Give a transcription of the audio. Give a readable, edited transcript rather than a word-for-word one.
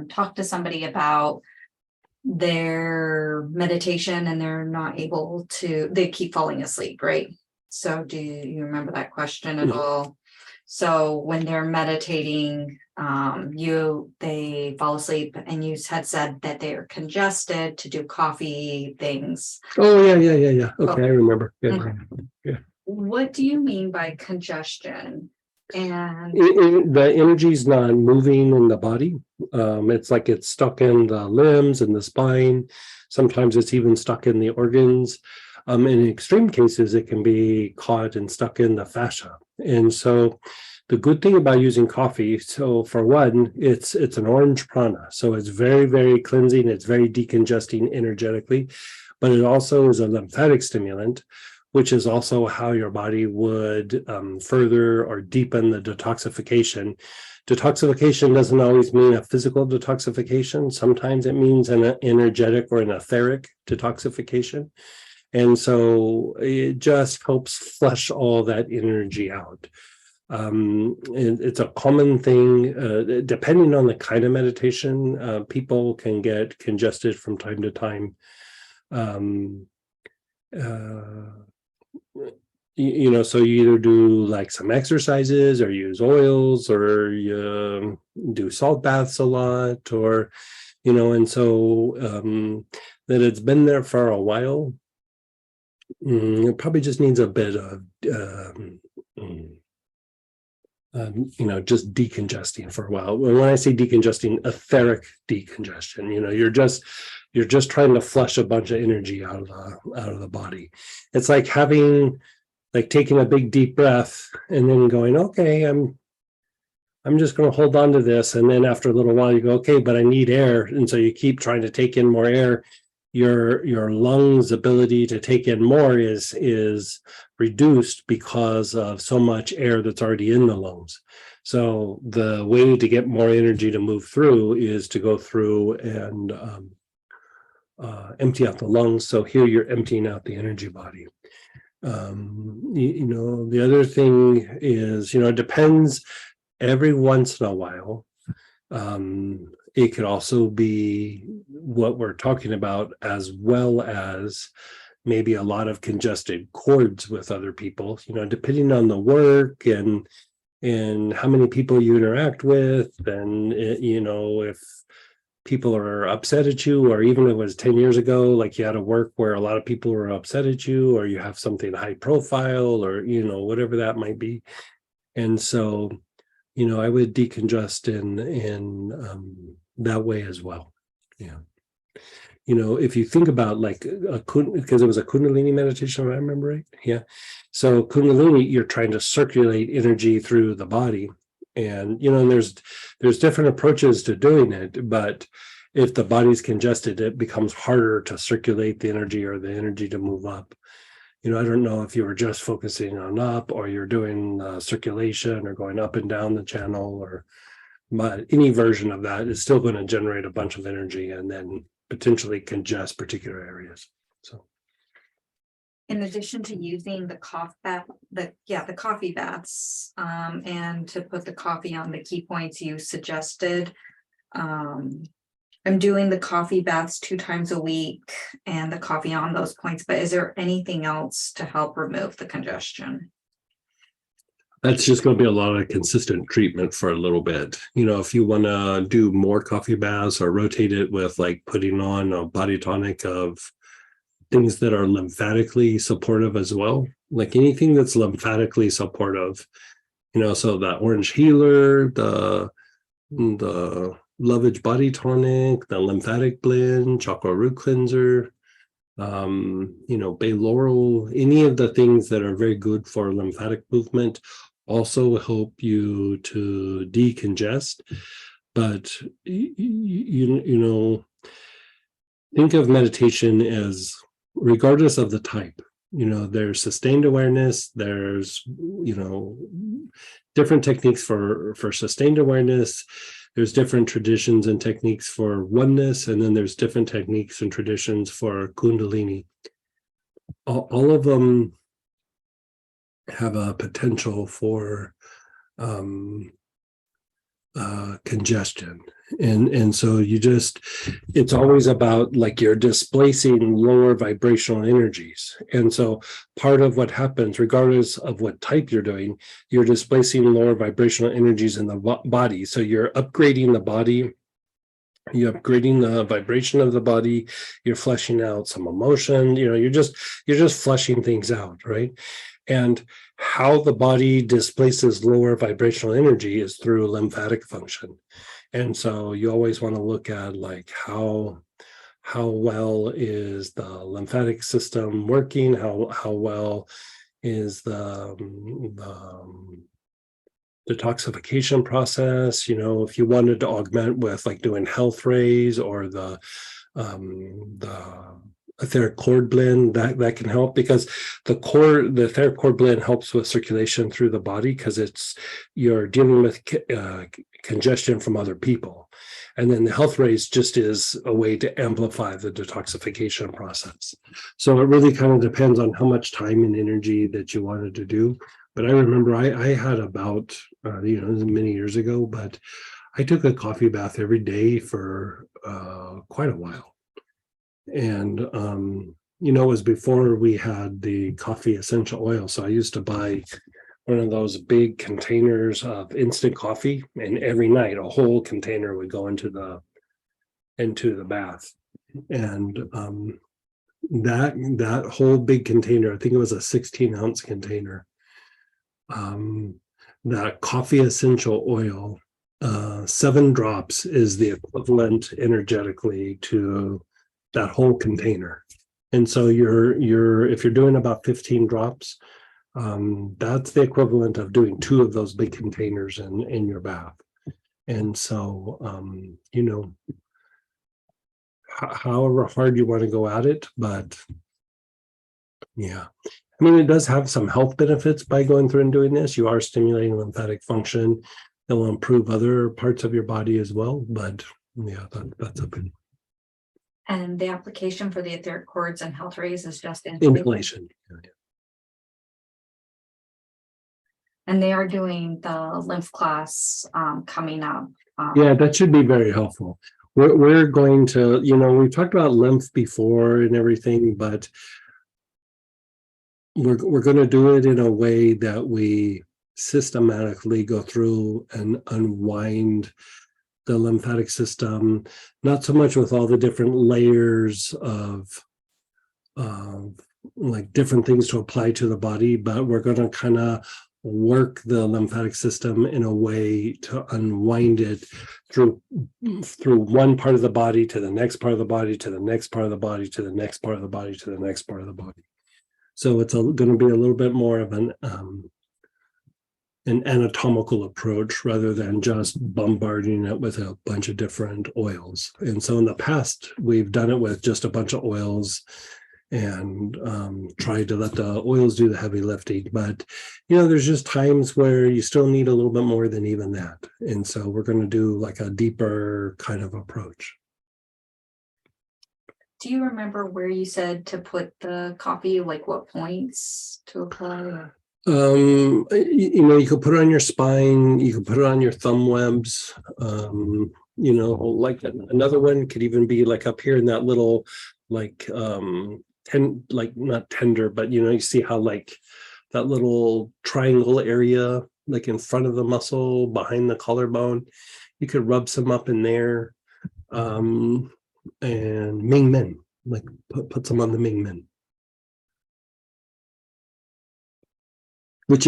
talk to somebody about their meditation and they're not able to, they keep falling asleep, right? So do you remember that question at all? So when they're meditating, they fall asleep, and you had said that they are congested to do coffee things. Oh, yeah. Okay, I remember. Yeah. What do you mean by congestion? And The energy's not moving in the body. It's like it's stuck in the limbs and the spine. Sometimes it's even stuck in the organs. In extreme cases, it can be caught and stuck in the fascia. And so the good thing about using coffee, so for one, it's an orange prana. So it's very, very cleansing. It's very decongesting energetically, but it also is a lymphatic stimulant, which is also how your body would further or deepen the detoxification. Detoxification doesn't always mean a physical detoxification. Sometimes it means an energetic or an etheric detoxification. And so it just helps flush all that energy out. It's a common thing, depending on the kind of meditation, people can get congested from time to time. So you either do like some exercises or use oils or you do salt baths a lot, or, and so that it's been there for a while. It probably just needs a bit of, just decongesting for a while. When I say decongesting, etheric decongestion, you're just trying to flush a bunch of energy out of the body. It's like taking a big deep breath and then going, okay, I'm just going to hold on to this. And then after a little while you go, okay, but I need air. And so you keep trying to take in more air. Your lungs' ability to take in more is reduced because of so much air that's already in the lungs. So the way to get more energy to move through is to go through and empty out the lungs. So here you're emptying out the energy body. The other thing is, it depends. Every once in a while, it could also be what we're talking about, as well as maybe a lot of congested cords with other people, depending on the work and how many people you interact with, and if people are upset at you, or even if it was 10 years ago, like you had a work where a lot of people were upset at you, or you have something high profile, or whatever that might be. And so I would decongest in that way as well. Yeah. If you think about like because it was a Kundalini meditation, if I remember right. Yeah. So Kundalini, you're trying to circulate energy through the body. And, there's different approaches to doing it, but if the body's congested, it becomes harder to circulate the energy or the energy to move up. I don't know if you were just focusing on up, or you're doing circulation or going up and down the channel, but any version of that is still going to generate a bunch of energy and then potentially congest particular areas. So, in addition to using the coffee baths, and to put the coffee on the key points you suggested, I'm doing the coffee baths 2 times a week and the coffee on those points, but is there anything else to help remove the congestion? That's just going to be a lot of consistent treatment for a little bit. If you want to do more coffee baths or rotate it with like putting on a body tonic of things that are lymphatically supportive as well, like anything that's lymphatically supportive, so that orange healer, the Lovage body tonic, the lymphatic blend, chakra root cleanser, bay laurel, any of the things that are very good for lymphatic movement also help you to decongest. But think of meditation as, regardless of the type, there's sustained awareness, there's different techniques for sustained awareness. There's different traditions and techniques for oneness, and then there's different techniques and traditions for Kundalini. All of them have a potential for congestion. And so it's always about like you're displacing lower vibrational energies. And so part of what happens, regardless of what type you're doing, you're displacing lower vibrational energies in the body. So you're upgrading the body, you're upgrading the vibration of the body, you're fleshing out some emotion, you're just fleshing things out, right? And how the body displaces lower vibrational energy is through lymphatic function. And so you always want to look at like how well is the lymphatic system working, how well is the detoxification process. If you wanted to augment with like doing health rays or the etheric cord blend, that can help, because the etheric cord blend helps with circulation through the body, because you're dealing with congestion from other people. And then the health rays just is a way to amplify the detoxification process. So it really kind of depends on how much time and energy that you wanted to do. But I remember I had about, this was many years ago, but I took a coffee bath every day for quite a while. And, it was before we had the coffee essential oil. So I used to buy one of those big containers of instant coffee, and every night a whole container would go into the bath. And that whole big container, I think it was a 16-ounce container, that coffee essential oil, 7 drops is the equivalent energetically to that whole container. And so if you're doing about 15 drops, that's the equivalent of doing 2 of those big containers in your bath. And so however hard you want to go at it, but yeah, I mean, it does have some health benefits by going through and doing this. You are stimulating lymphatic function. It will improve other parts of your body as well. But yeah, that's a big. And the application for the etheric cords and health rays is just Inhalation. And they are doing the lymph class coming up. Yeah, that should be very helpful. We're going to, we've talked about lymph before and everything, but we're going to do it in a way that we systematically go through and unwind the lymphatic system, not so much with all the different layers of like different things to apply to the body, but we're going to kind of work the lymphatic system in a way to unwind it through one part of the body to the next part of the body to the next part of the body to the next part of the body to the next part of the body. So it's going to be a little bit more of an anatomical approach rather than just bombarding it with a bunch of different oils. And so in the past, we've done it with just a bunch of oils and tried to let the oils do the heavy lifting. But, there's just times where you still need a little bit more than even that. And so we're going to do like a deeper kind of approach. Do you remember where you said to put the coffee, like what points to apply? You could put it on your spine, you could put it on your thumb webs. Like another one could even be like up here in that little, like not tender, but you see how like that little triangle area, like in front of the muscle behind the collarbone, you could rub some up in there. And Ming Men, like put some on the Ming Men, which is